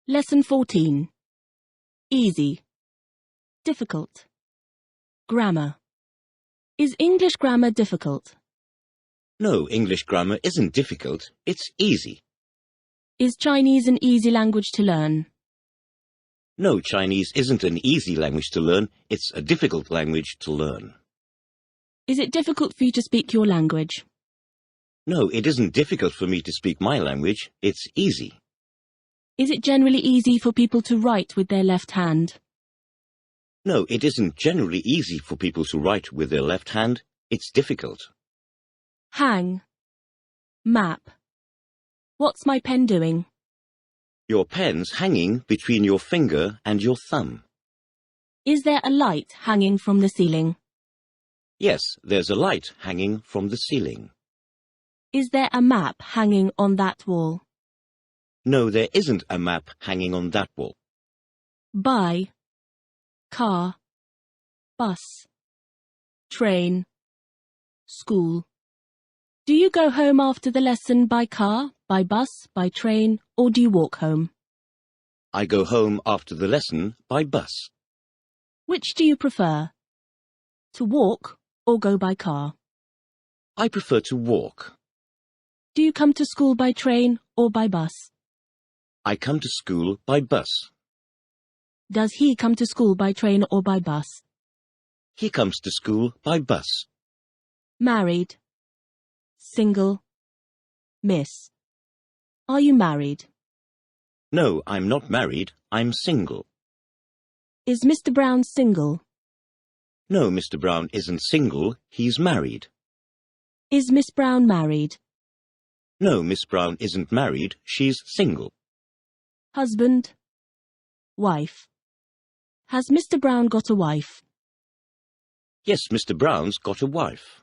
Lesson 14. Easy. Difficult. Grammar. Is English grammar difficult? No, English grammar isn't difficult, it's easy. Is Chinese an easy language to learn? No, Chinese isn't an easy language to learn, it's a difficult language to learn. Is it difficult for you to speak your language? No, it isn't difficult for me to speak my language, it's easy. Is it generally easy for people to write with their left hand? No, it isn't generally easy for people to write with their left hand, it's difficult. Hang. Map. What's my pen doing? Your pen's hanging between your finger and your thumb. Is there a light hanging from the ceiling? Yes, there's a light hanging from the ceiling. Is there a map hanging on that wall? No, there isn't a map hanging on that wall. By. Car. Bus. Train. School. Do you go home after the lesson by car, by bus, by train, or do you walk home? I go home after the lesson by bus. Which do you prefer? To walk or go by car? I prefer to walk. Do you come to school by train or by bus? I come to school by bus. Does he come to school by train or by bus? He comes to school by bus. Married. Single. Miss. Are you married? No, I'm not married, I'm single. Is Mr. Brown single? No, Mr. Brown isn't single, he's married. Is Miss Brown married? No, Miss Brown isn't married, she's single. Husband. Wife. Has Mr. Brown got a wife? Yes, Mr. Brown's got a wife.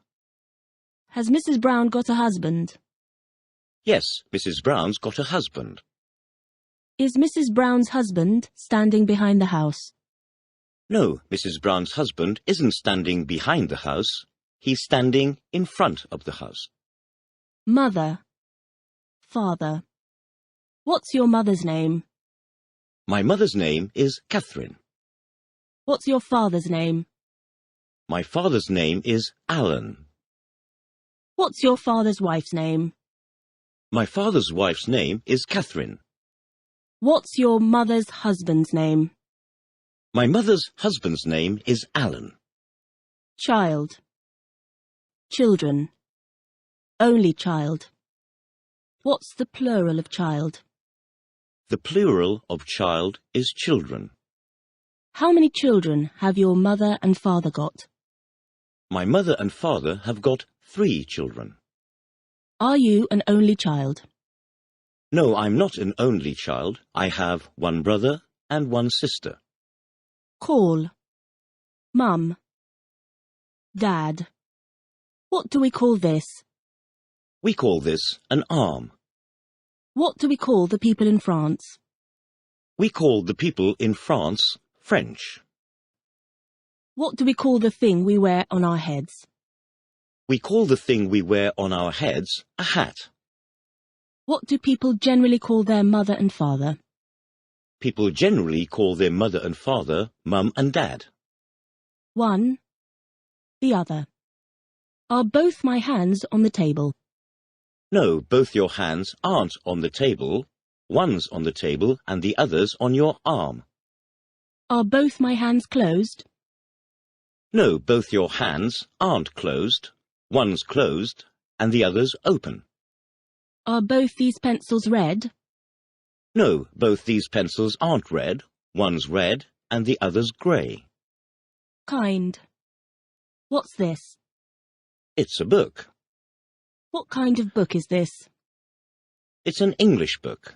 Has Mrs. Brown got a husband? Yes, Mrs. Brown's got a husband. Is Mrs. Brown's husband standing behind the house? No, Mrs. Brown's husband isn't standing behind the house, he's standing in front of the house. Mother. Father. What's your mother's name? My mother's name is Catherine. What's your father's name? My father's name is Alan. What's your father's wife's name? My father's wife's name is Catherine. What's your mother's husband's name? My mother's husband's name is Alan. Child. Children. Only child. What's the plural of child? The plural of child is children. How many children have your mother and father got? My mother and father have got 3 children. Are you an only child? No, I'm not an only child. I have 1 brother and 1 sister. Call. Mum. Dad. What do we call this? We call this an arm. What do we call the people in France? We call the people in France French. What do we call the thing we wear on our heads? We call the thing we wear on our heads a hat. What do people generally call their mother and father? People generally call their mother and father mum and dad. One. The other. Are both my hands on the table? No, both your hands aren't on the table. One's on the table and the other's on your arm. Are both my hands closed? No, both your hands aren't closed. One's closed and the other's open. Are both these pencils red? No, both these pencils aren't red. One's red and the other's grey. Kind. What's this? It's a book. What kind of book is this? It's an English book.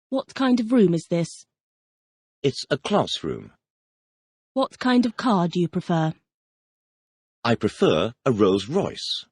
What kind of room is this? It's a classroom. What kind of car do you prefer? I prefer a Rolls-Royce.